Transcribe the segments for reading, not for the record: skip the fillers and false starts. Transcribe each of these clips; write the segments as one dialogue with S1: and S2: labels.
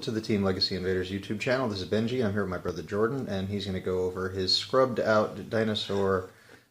S1: to the Team Legacy Invaders YouTube channel. This is Benji. I'm here with my brother Jordan, and he's going to go over his scrubbed out dinosaur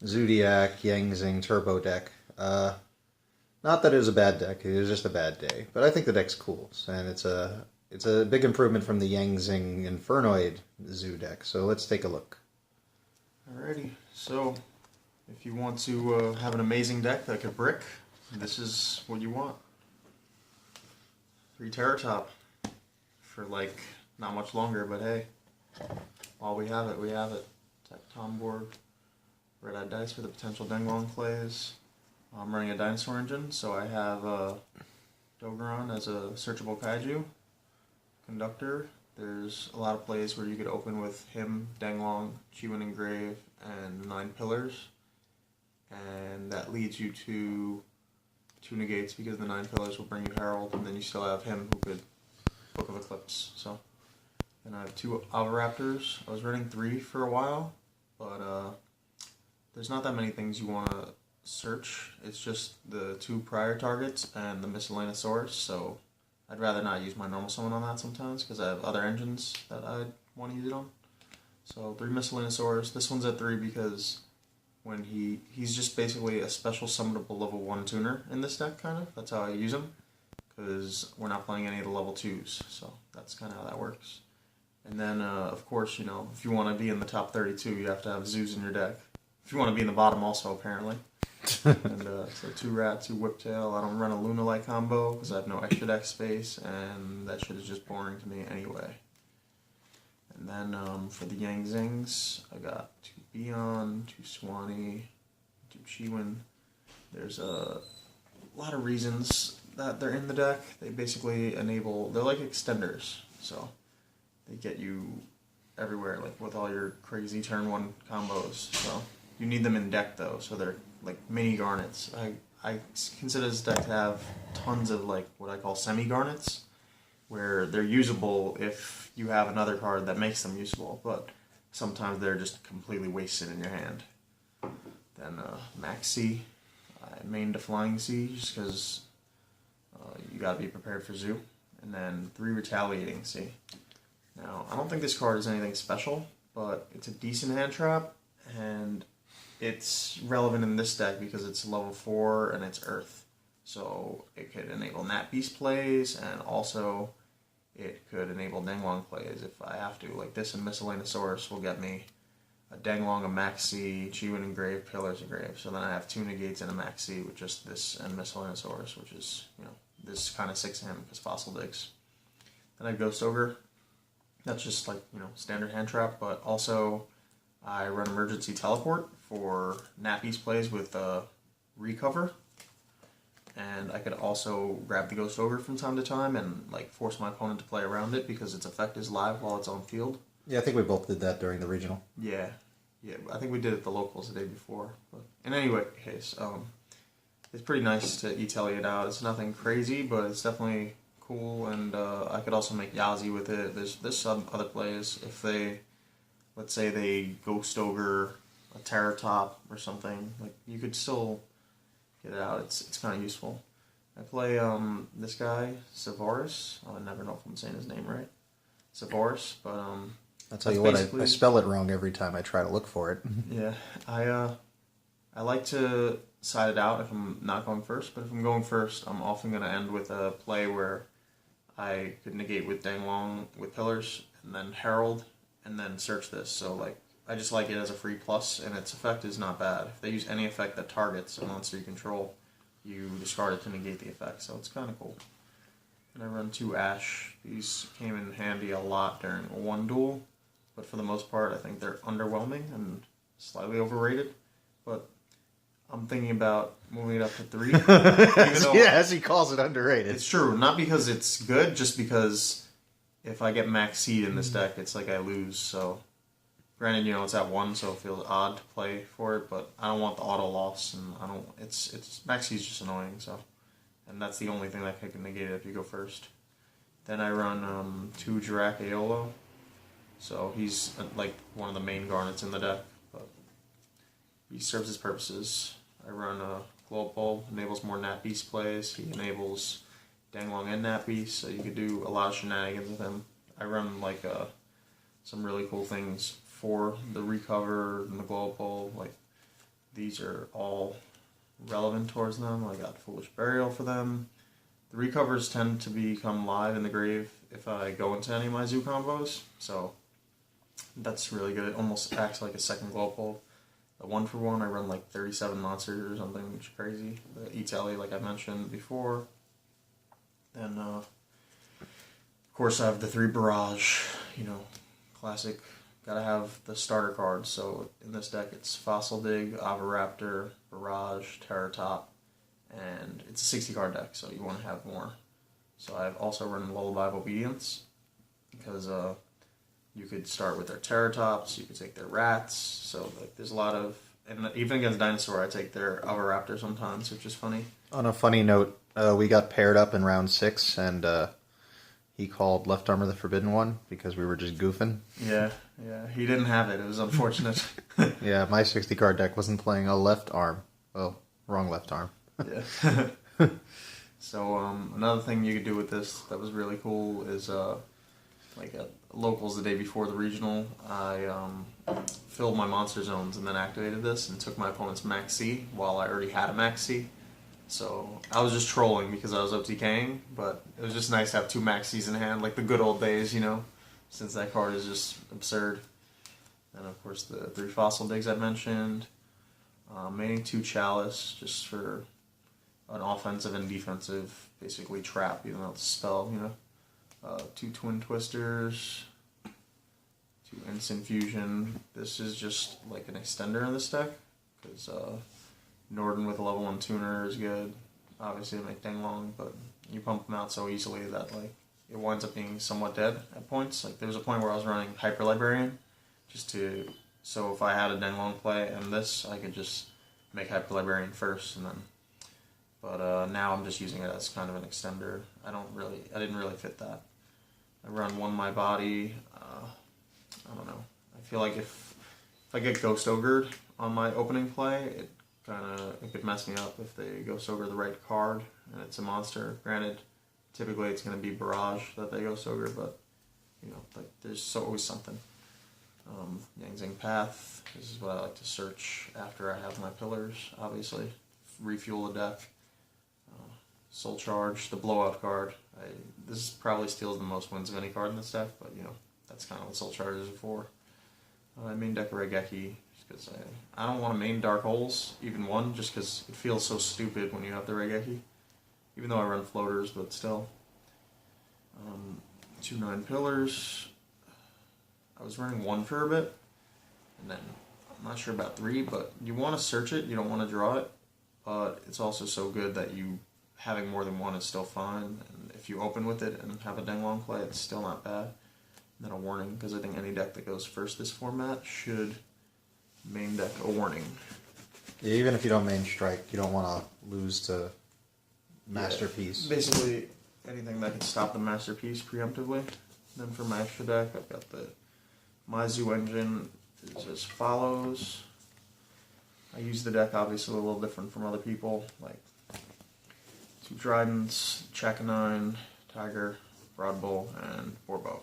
S1: Zoodiac Zing turbo deck. Not that it was a bad deck, it was just a bad day. But I think the deck's cool, and it's a big improvement from the Zing Infernoid Zoo deck. So let's take a look.
S2: Alrighty, so if you want to have an amazing deck like a brick, this is what you want. 3 Terratop for like not much longer, but hey, while we have it, we have it. Tecton board, red-eyed dice for the potential Denglong plays. I'm running a dinosaur engine, so I have Dogeron as a searchable kaiju. Conductor, there's a lot of plays where you could open with him, Denglong, Chiwin Engrave, and 9 pillars. And that leads you to 2 negates because the 9 pillars will bring you Herald, and then you still have him who could Book of Eclipse. So, and I have 2 Alvaraptors. I was running 3 for a while, but there's not that many things you want to search. It's just the 2 prior targets and the Miscellaneousaurus, so I'd rather not use my normal summon on that sometimes because I have other engines that I'd want to use it on. So 3 Miscellaneousaurus. This one's at 3 because when he's just basically a special summonable level 1 tuner in this deck, kind of. That's how I use him, because we're not playing any of the level 2s, so that's kind of how that works. And then, of course, you know, if you want to be in the top 32, you have to have zoos in your deck. If you want to be in the bottom also, apparently. And so 2 Rat, 2 Whiptail. I don't run a Lunalite combo because I have no extra deck space, and that shit is just boring to me anyway. And then for the Yang Zings, I got 2 Beon, 2 Swanee, 2 Chiwin. There's a lot of reasons that they're in the deck. They basically enable, they're like extenders, so they get you everywhere, like with all your crazy turn 1 combos. So you need them in deck though, so they're like mini garnets. I consider this deck to have tons of like what I call semi-garnets, where they're usable if you have another card that makes them usable, but sometimes they're just completely wasted in your hand. Then Max C, I mained a Flying C just because you gotta be prepared for Zoo. And then 3 Retaliating C. Now, I don't think this card is anything special, but it's a decent hand trap, and it's relevant in this deck because it's level 4 and it's Earth. So it could enable Nat Beast plays, and also it could enable Denglong plays if I have to. Like this and Miscellaneousaurus will get me a Denglong, a Maxi, Chiwin Engrave, Pillars Engrave. So then I have 2 negates and a Maxi with just this and Miscellaneousaurus, which is, you know, this kind of 6 him because Fossil Digs. Then I have Ghost Ogre. That's just like, you know, standard hand trap, but also I run Emergency Teleport for Nat Beast plays with Recover. And I could also grab the Ghost Ogre from time to time and like force my opponent to play around it because its effect is live while it's on field.
S1: Yeah, I think we both did that during the regional.
S2: Yeah, I think we did it at the locals the day before. But in any case, it's pretty nice to E-Tele it out. It's nothing crazy, but it's definitely cool. And I could also make Yazi with it. There's some other plays. If they, let's say they Ghost Ogre a Terratop or something, like you could still get it out. It's kind of useful. I play this guy Savaris. I never know if I'm saying his name right. Savaris, but
S1: I'll tell you what, I spell it wrong every time I try to look for it.
S2: Yeah, I like to side it out if I'm not going first, but if I'm going first, I'm often going to end with a play where I could negate with Denglong with Pillars, and then Herald, and then search this. So like, I just like it as a free plus, and its effect is not bad. If they use any effect that targets a monster you control, you discard it to negate the effect, so it's kind of cool. And I run 2 Ash. These came in handy a lot during 1 duel, but for the most part, I think they're underwhelming and slightly overrated. But I'm thinking about moving it up to 3. Even though
S1: yeah, as he calls it, underrated.
S2: It's true, not because it's good, just because if I get max seed in this deck, it's like I lose, so granted, you know, it's at 1, so it feels odd to play for it, but I don't want the auto loss, and I don't. It's Maxi's just annoying, so, and that's the only thing that can negate it if you go first. Then I run 2 Zoodiac Aeolo, so he's like one of the main garnets in the deck, but he serves his purposes. I run Globe Bulb, enables more Nat Beast plays. He enables Denglong and Nappy, so you could do a lot of shenanigans with him. I run like some really cool things for the recover and the glow pole. Like these are all relevant towards them. I got Foolish Burial for them. The recovers tend to become live in the grave if I go into any of my zoo combos, so that's really good. It almost acts like a second glow pole. The 1-for-1, I run like 37 monsters or something, which is crazy. The Eats Ellie, like I mentioned before. And of course I have the 3 Barrage, classic. Gotta have the starter cards. So in this deck it's Fossil Dig, Avaraptor, Barrage, Terratop, and it's a 60 card deck, so you want to have more. So I've also run Lullaby of Obedience, because you could start with their Terratops, you could take their Rats, so like there's a lot of, and even against Dinosaur I take their Avaraptor sometimes, which is funny.
S1: On a funny note, we got paired up in round 6, and he called Left Armor the Forbidden One because we were just goofing.
S2: Yeah, he didn't have it, it was unfortunate.
S1: Yeah, my 60 card deck wasn't playing a left arm. Well, wrong left arm.
S2: Yeah. So another thing you could do with this that was really cool is like at locals the day before the regional, I filled my monster zones and then activated this and took my opponent's Max C while I already had a Max C. So I was just trolling because I was OTKing, but it was just nice to have 2 Max Cs in hand, like the good old days, since that card is just absurd. And of course the 3 Fossil Digs I mentioned. Maining 2 Chalice just for an offensive and defensive, basically trap, even though it's a spell, 2 Twin Twisters, 2 Instant Fusion. This is just like an extender in this deck, because Norden with a level 1 tuner is good. Obviously, to make Denglong, but you pump them out so easily that like it winds up being somewhat dead at points. Like there was a point where I was running Hyper Librarian, so if I had a Denglong play and this, I could just make Hyper Librarian first, and then. But now I'm just using it as kind of an extender. I didn't really fit that. I run 1 My Body. I don't know. I feel like if I get Ghost Ogred on my opening play, it could mess me up if they Ghost Ogre the right card and it's a monster. Granted, typically it's going to be Barrage that they Ghost Ogre, but like there's always something. Zing Path. This is what I like to search after I have my pillars. Obviously, refuel the deck. Soul Charge, the blowout card. This probably steals the most wins of any card in this deck, but that's kind of what Soul Charge is for. I main deck Regeki because I don't want to main Dark Holes, even one, just because it feels so stupid when you have the Regeki. Even though I run floaters, but still. 2 9 Pillars. I was running 1 for a bit, and then I'm not sure about 3, but you want to search it, you don't want to draw it, but it's also so good that having more than 1 is still fine, and if you open with it and have a Denglong play, it's still not bad. And then a warning, because I think any deck that goes first this format should main deck a warning.
S1: Yeah, even if you don't main Strike, you don't want to lose to Masterpiece.
S2: Yeah, basically, anything that can stop the Masterpiece preemptively. Then for my extra deck, I've got my Zoo Engine is as follows. I use the deck obviously a little different from other people, like 2 Tridents, Chakanine, Tiger, Broadbull, and Borbo.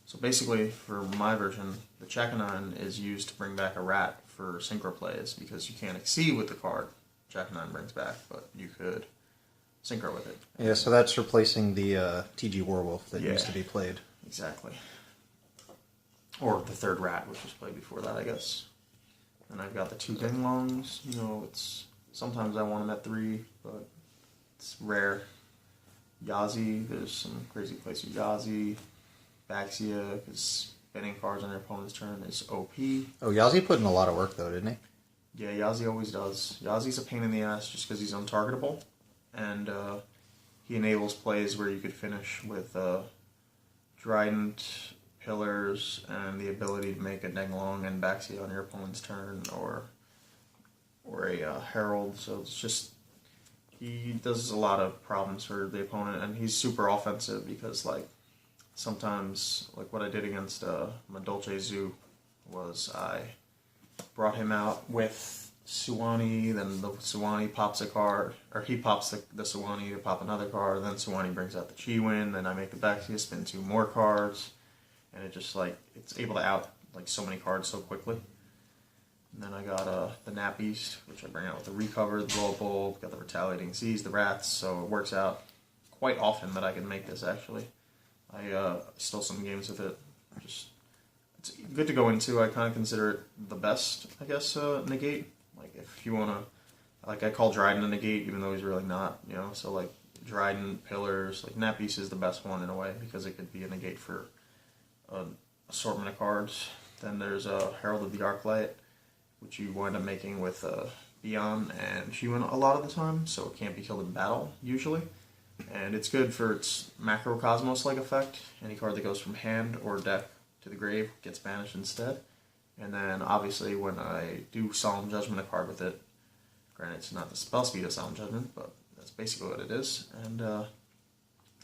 S2: So basically, for my version, the Chakanine is used to bring back a rat for synchro plays, because you can't exceed with the card Chakanine brings back, but you could synchro with it.
S1: Yeah, so that's replacing the TG Warwolf that used to be played.
S2: Exactly. Or the 3rd rat, which was played before that, I guess. And I've got the 2 Denglongs. It's sometimes I want them at 3, but it's rare. Yazi, there's some crazy plays with Yazi. Baxia, because spinning cards on your opponent's turn is OP.
S1: Oh, Yazi put in a lot of work, though, didn't he?
S2: Yeah, Yazi always does. Yazi's a pain in the ass just because he's untargetable, and he enables plays where you could finish with Trident, Pillars, and the ability to make a Denglong and Baxia on your opponent's turn, or a Herald. So it's just, he does a lot of problems for the opponent, and he's super offensive because, like, sometimes, like what I did against my Dolce Zoo was I brought him out with Suwani, then the Suwani pops a card, or he pops the Suwani to pop another card, then Suwani brings out the Chiwin, then I make the Baxia spin 2 more cards, and it just like, it's able to out like so many cards so quickly. And then I got the Nappies, which I bring out with the Recover, the Blow Up Bulb, got the Retaliating Seas, the Rats, so it works out quite often that I can make this actually. I stole some games with it. Just, it's good to go into. I kind of consider it the best, I guess, negate. Like, if you want to, like, I call Dryden a negate, even though he's really not, you know, so, like, Dryden, Pillars, like, Nappies is the best one in a way, because it could be a negate for an assortment of cards. Then there's Herald of the Arclight, which you wind up making with Beyond and Shiwan a lot of the time, so it can't be killed in battle, usually. And it's good for its Macrocosmos-like effect. Any card that goes from hand or deck to the grave gets banished instead. And then, obviously, when I do Solemn Judgment a card with it, granted it's not the spell speed of Solemn Judgment, but that's basically what it is. And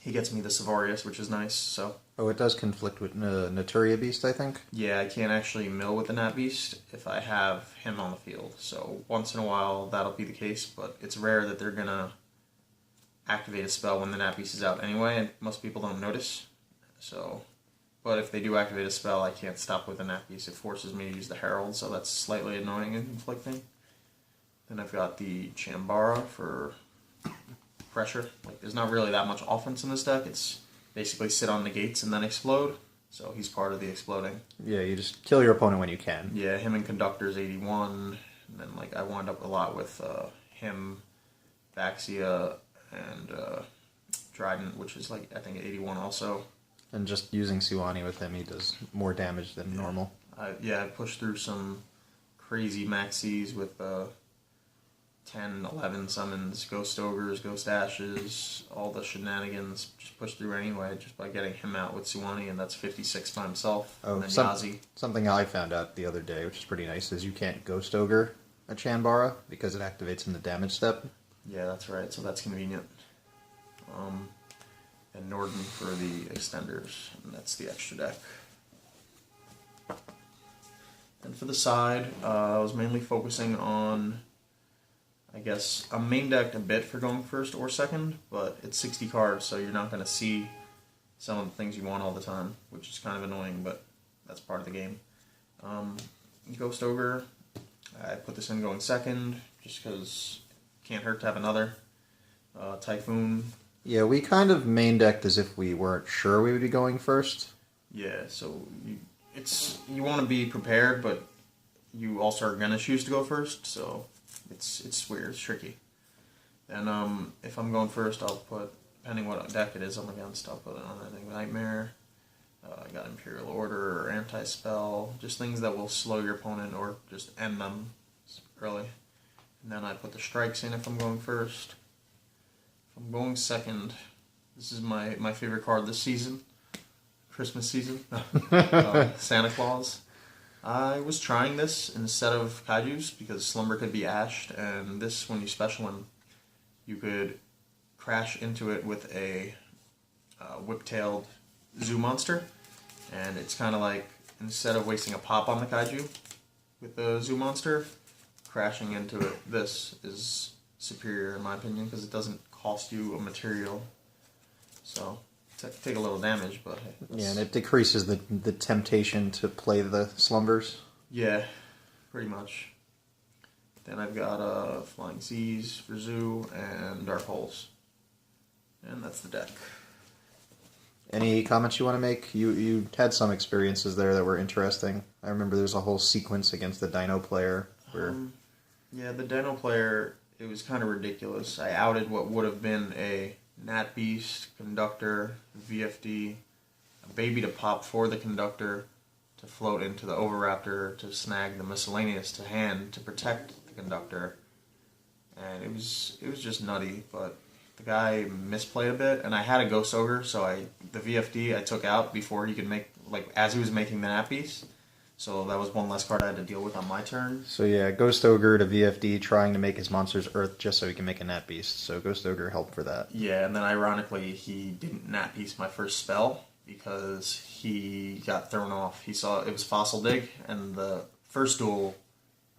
S2: he gets me the Savarius, which is nice, so...
S1: Oh, it does conflict with Naturia Beast, I think?
S2: Yeah, I can't actually mill with the Nat Beast if I have him on the field. So, once in a while, that'll be the case, but it's rare that they're gonna activate a spell when the Nat Beast is out anyway, and most people don't notice. So, but if they do activate a spell, I can't stop with the Nat Beast. It forces me to use the Herald, so that's slightly annoying and conflicting. Then I've got the Chambara for pressure. Like, there's not really that much offense in this deck. It's basically sit on the gates and then explode. So he's part of the exploding.
S1: Yeah, you just kill your opponent when you can.
S2: Yeah, him and Conductor's 81. And then, like, I wind up a lot with him, Baxia, and Dryden, which is, like, I think 81 also.
S1: And just using Suwani with him, he does more damage than normal.
S2: I pushed through some crazy maxis with 10, 11 summons, Ghost Ogres, Ghost Ashes, all the shenanigans. Just pushed through anyway, just by getting him out with Suwani, and that's 56 by himself.
S1: Oh,
S2: and then Yazi.
S1: Something I found out the other day, which is pretty nice, is you can't Ghost Ogre a Chanbara because it activates in the damage step.
S2: Yeah, that's right, so that's convenient. And Norden for the extenders, and that's the extra deck. And for the side, I was mainly focusing on, I guess, I'm main decked a bit for going first or second, but it's 60 cards, so you're not going to see some of the things you want all the time, which is kind of annoying, but that's part of the game. Ghost Ogre, I put this in going second, just because it can't hurt to have another. Typhoon.
S1: Yeah, we kind of main decked as if we weren't sure we would be going first.
S2: Yeah, so you want to be prepared, but you also are going to choose to go first, so it's weird, it's tricky. Then if I'm going first, I'll put, depending what deck it is I'm against, I'll put it on, I think, Nightmare. I got Imperial Order or Anti-Spell, just things that will slow your opponent or just end them early. And then I put the strikes in if I'm going first. If I'm going second, this is my favorite card this season. Christmas season. Santa Claus. I was trying this instead of Kaijus because Slumber could be ashed, and this, when you special him, you could crash into it with a whip-tailed zoo monster, and it's kind of like, instead of wasting a pop on the Kaiju with the zoo monster, crashing into it, this is superior in my opinion because it doesn't cost you a material, so take a little damage, but hey.
S1: Yeah, and it decreases the temptation to play the Slumbers.
S2: Yeah, pretty much. Then I've got Flying Seas for Zoo and Dark Holes, and that's the deck.
S1: Any comments you want to make? You had some experiences there that were interesting. I remember there was a whole sequence against the Dino player where...
S2: Yeah, the Dino player, it was kind of ridiculous. I outed what would have been a Nat Beast, Conductor, VFD, a baby to pop for the Conductor, to float into the Overraptor, to snag the Miscellaneous to hand, to protect the Conductor. And it was just nutty, but the guy misplayed a bit, and I had a Ghost Ogre, so the VFD I took out before he could make, like, as he was making the Nat Beast. So that was one less card I had to deal with on my turn.
S1: So yeah, Ghost Ogre to VFD trying to make his monsters Earth just so he can make a Nat Beast. So Ghost Ogre helped for that.
S2: Yeah, and then ironically he didn't Nat Beast my first spell because he got thrown off. He saw it was Fossil Dig, and the first duel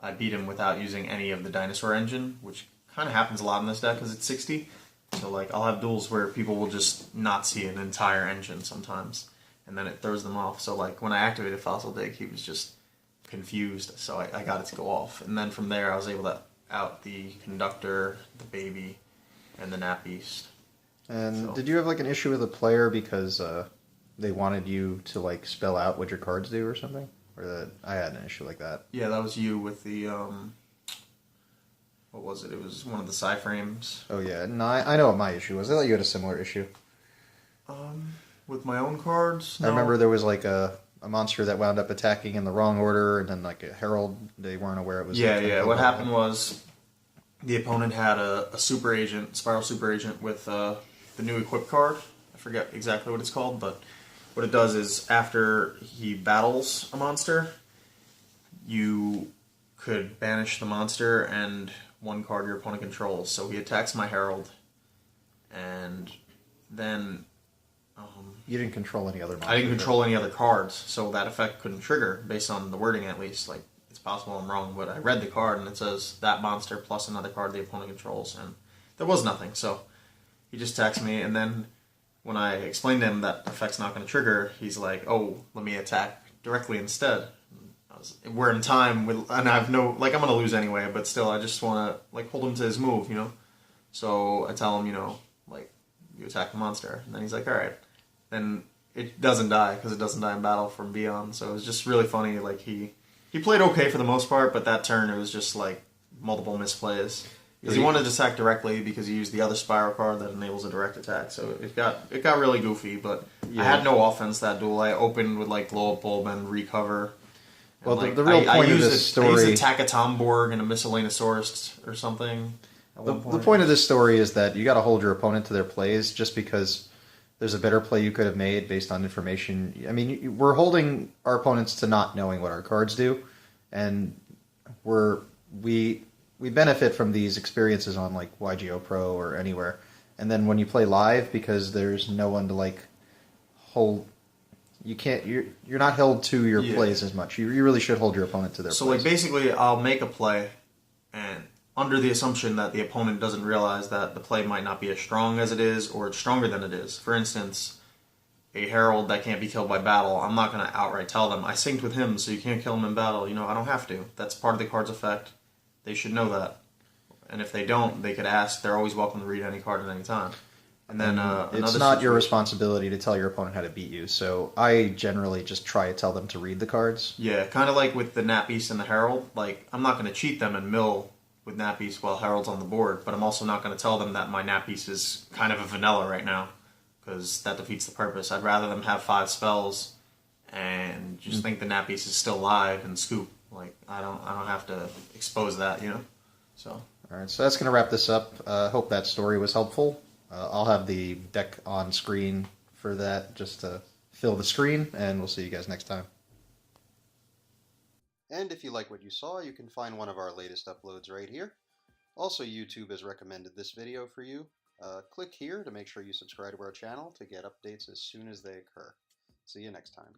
S2: I beat him without using any of the dinosaur engine, which kind of happens a lot in this deck because it's 60. So like I'll have duels where people will just not see an entire engine sometimes, and then it throws them off. So like when I activated Fossil Dig, he was just confused, so I got it to go off. And then from there I was able to out the Conductor, the Baby, and the Nap Beast.
S1: And
S2: So.
S1: Did you have like an issue with a player because they wanted you to like spell out what your cards do or something? Or that I had an issue like that.
S2: Yeah, that was you with the what was it? It was one of the Psy frames.
S1: Oh yeah, no, I know what my issue was. I thought you had a similar issue.
S2: With my own cards? No.
S1: I remember there was like a monster that wound up attacking in the wrong order, and then like a herald, they weren't aware it was.
S2: Yeah. What happened was the opponent had a super agent, spiral super agent with the new equip card. I forget exactly what it's called, but what it does is after he battles a monster, you could banish the monster and one card your opponent controls. So he attacks my herald, and then
S1: You didn't control any other monsters.
S2: I didn't control any other cards, so that effect couldn't trigger, based on the wording at least. Like, it's possible I'm wrong, but I read the card and it says that monster plus another card the opponent controls, and there was nothing. So he just attacks me, and then when I explained to him that effect's not going to trigger, he's like, "Oh, let me attack directly instead." We're in time, and I have no, like, I'm going to lose anyway, but still, I just want to, like, hold him to his move, you know? So I tell him, like, you attack the monster, and then he's like, alright. Then it doesn't die, because it doesn't die in battle from Beyond, so it was just really funny. Like, he played okay for the most part, but that turn, it was just, like, multiple misplays. Because he wanted to attack directly because he used the other spiral card that enables a direct attack, so it got really goofy, but yeah. I had no offense that duel. I opened with, like, blow up bulb and recover.
S1: Well, like, the real point of this story... I
S2: used a Takatomborg and a Miscellaneosaurus or something.
S1: The point of this story is that you got to hold your opponent to their plays just because there's a better play you could have made based on information. I mean, we're holding our opponents to not knowing what our cards do, and we benefit from these experiences on like YGO Pro or anywhere. And then when you play live, because there's no one to like hold... You're not held to your plays as much. You really should hold your opponent to their plays.
S2: So like basically I'll make a play, and under the assumption that the opponent doesn't realize that the play might not be as strong as it is, or it's stronger than it is. For instance, a herald that can't be killed by battle, I'm not going to outright tell them, I synced with him so you can't kill him in battle. I don't have to. That's part of the card's effect. They should know that. And if they don't, they could ask. They're always welcome to read any card at any time. And then
S1: it's not your responsibility to tell your opponent how to beat you, so I generally just try to tell them to read the cards.
S2: Yeah, kind of like with the Nap Beast and the Herald. Like, I'm not going to cheat them and mill with Nap Beast while Herald's on the board, but I'm also not going to tell them that my Nap Beast is kind of a vanilla right now, because that defeats the purpose. I'd rather them have 5 spells and just think the Nap Beast is still live and scoop. Like, I don't have to expose that, So.
S1: All right, so that's going to wrap this up. Hope that story was helpful. I'll have the deck on screen for that, just to fill the screen, and we'll see you guys next time. And if you like what you saw, you can find one of our latest uploads right here. Also, YouTube has recommended this video for you. Click here to make sure you subscribe to our channel to get updates as soon as they occur. See you next time.